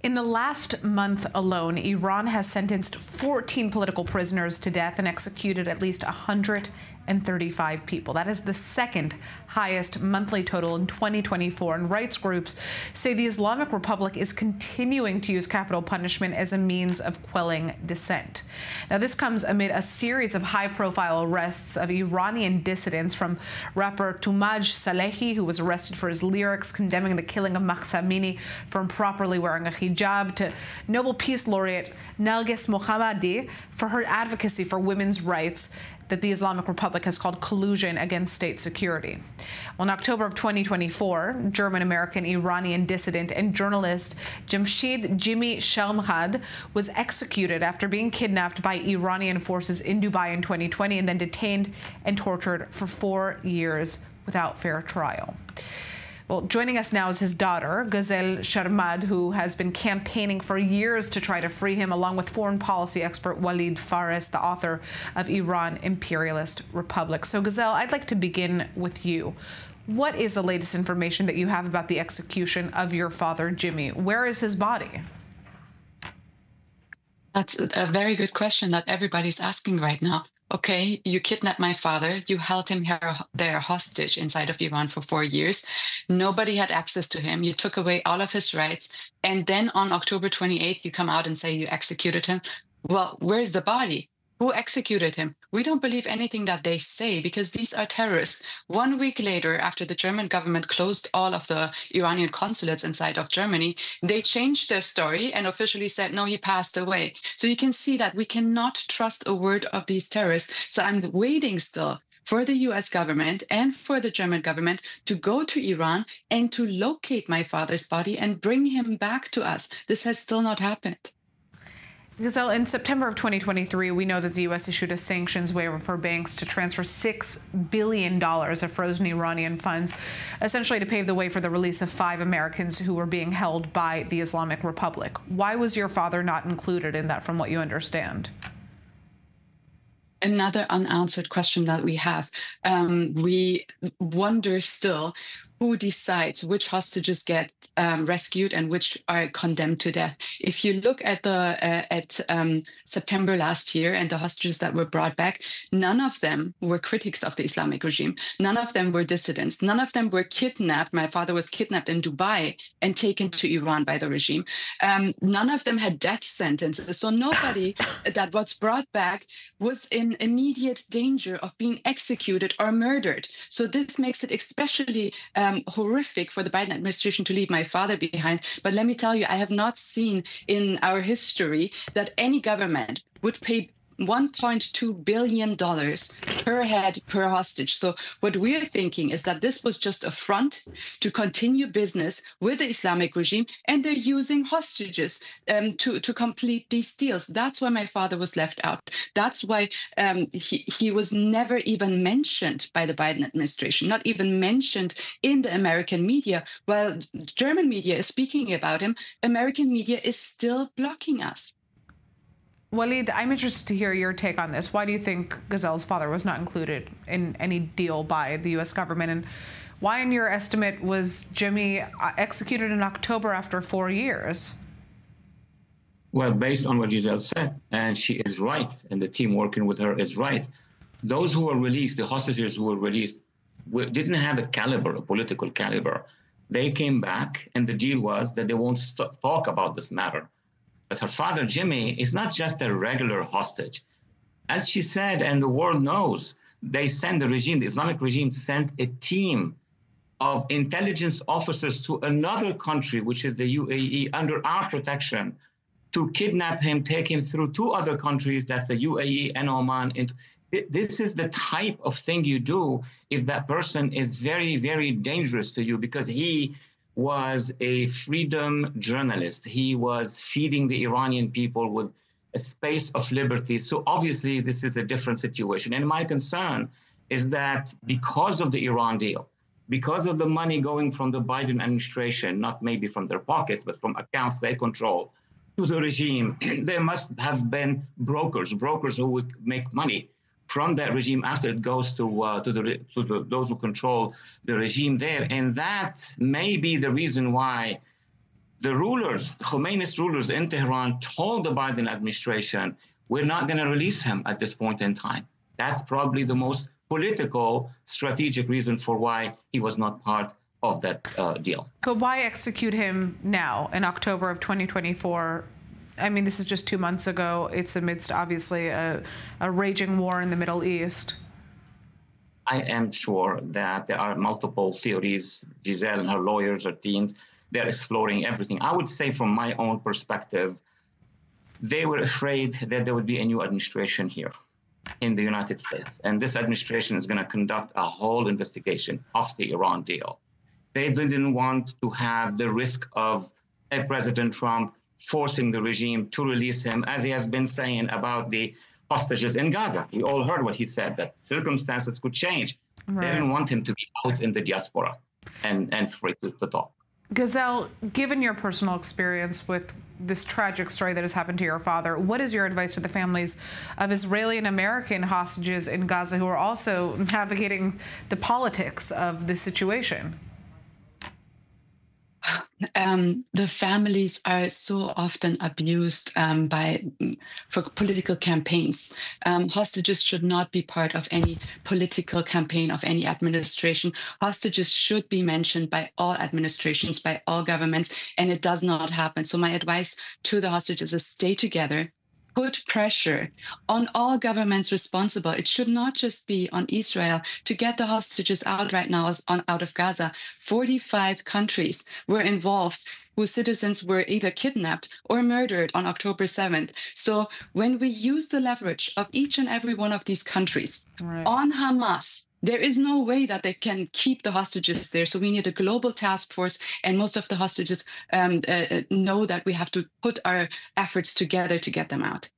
In the last month alone, Iran has sentenced 14 political prisoners to death and executed at least 135 people. That is the second highest monthly total in 2024. And rights groups say the Islamic Republic is continuing to use capital punishment as a means of quelling dissent. Now, this comes amid a series of high-profile arrests of Iranian dissidents, from rapper Toomaj Salehi, who was arrested for his lyrics condemning the killing of Mahsa Amini for improperly wearing a hijab, to Nobel Peace Laureate Narges Mohammadi for her advocacy for women's rights that the Islamic Republic has called collusion against state security. Well, in October of 2024, German-American Iranian dissident and journalist Jamshid Sharmahd was executed after being kidnapped by Iranian forces in Dubai in 2020 and then detained and tortured for 4 years without fair trial. Well, joining us now is his daughter, Jamshid Sharmahd, who has been campaigning for years to try to free him, along with foreign policy expert Walid Fares, the author of Iran, Imperialist Republic. So, Gazelle, I'd like to begin with you. What is the latest information that you have about the execution of your father, Jimmy? Where is his body? That's a very good question that everybody's asking right now. Okay, you kidnapped my father. You held him there hostage inside of Iran for 4 years. Nobody had access to him. You took away all of his rights. And then on October 28th, you come out and say you executed him. Well, where's the body? Who executed him? We don't believe anything that they say, because these are terrorists. 1 week later, after the German government closed all of the Iranian consulates inside of Germany, they changed their story and officially said, no, he passed away. So you can see that we cannot trust a word of these terrorists. So I'm waiting still for the US government and for the German government to go to Iran and to locate my father's body and bring him back to us. This has still not happened. Gazelle, in September of 2023, we know that the U.S. issued a sanctions waiver for banks to transfer $6 billion of frozen Iranian funds, essentially to pave the way for the release of 5 Americans who were being held by the Islamic Republic. Why was your father not included in that, from what you understand? Another unanswered question that we have. We wonder still who decides which hostages get rescued and which are condemned to death. If you look at September last year and the hostages that were brought back, none of them were critics of the Islamic regime. None of them were dissidents. None of them were kidnapped. My father was kidnapped in Dubai and taken to Iran by the regime. None of them had death sentences. So nobody that was brought back was in immediate danger of being executed or murdered. So this makes it especially horrific for the Biden administration to leave my father behind. But let me tell you, I have not seen in our history that any government would pay $1.2 billion per head per hostage. So what we're thinking is that this was just a front to continue business with the Islamic regime, and they're using hostages to complete these deals. That's why my father was left out. That's why he was never even mentioned by the Biden administration, not even mentioned in the American media. While German media is speaking about him, American media is still blocking us. Walid, I'm interested to hear your take on this. Why do you think Gazelle's father was not included in any deal by the U.S. government? And why, in your estimate, was Jimmy executed in October after 4 years? Well, based on what Giselle said, and she is right, and the team working with her is right, those who were released, the hostages who were released, didn't have a caliber, a political caliber. They came back, and the deal was that they won't talk about this matter. But her father, Jimmy, is not just a regular hostage. As she said, and the world knows, they sent the Islamic regime sent a team of intelligence officers to another country, which is the UAE, under our protection, to kidnap him, take him through 2 other countries, that's the UAE and Oman. And this is the type of thing you do if that person is very, very dangerous to you, because he was a freedom journalist. He was feeding the Iranian people with a space of liberty. So obviously this is a different situation. And my concern is that because of the Iran deal, because of the money going from the Biden administration, not maybe from their pockets, but from accounts they control, to the regime, there must have been brokers who would make money from that regime after it goes to those who control the regime there. And that may be the reason why The rulers, Khomeini's rulers in Tehran told the Biden administration, we're not going to release him at this point in time. That's probably the most political, strategic reason for why he was not part of that deal. But why execute him now in October of 2024? I mean, this is just 2 months ago. It's amidst, obviously, a raging war in the Middle East. I am sure that there are multiple theories. Giselle and her lawyers or teams, they're exploring everything. I would say from my own perspective, they were afraid that there would be a new administration here in the United States. And this administration is going to conduct a whole investigation of the Iran deal. They didn't want to have the risk of a President Trump forcing the regime to release him, as he has been saying about the hostages in Gaza. We all heard what he said, that circumstances could change. Right. They didn't want him to be out in the diaspora and free to talk. Gazelle, given your personal experience with this tragic story that has happened to your father, what is your advice to the families of Israeli and American hostages in Gaza who are also navigating the politics of the situation? The families are so often abused for political campaigns. Hostages should not be part of any political campaign of any administration. Hostages should be mentioned by all administrations, by all governments, and it does not happen. So my advice to the hostages is stay together. Put pressure on all governments responsible. It should not just be on Israel to get the hostages out right now out of Gaza. 45 countries were involved whose citizens were either kidnapped or murdered on October 7th. So when we use the leverage of each and every one of these countries on Hamas, there is no way that they can keep the hostages there. So we need a global task force, and most of the hostages know that we have to put our efforts together to get them out.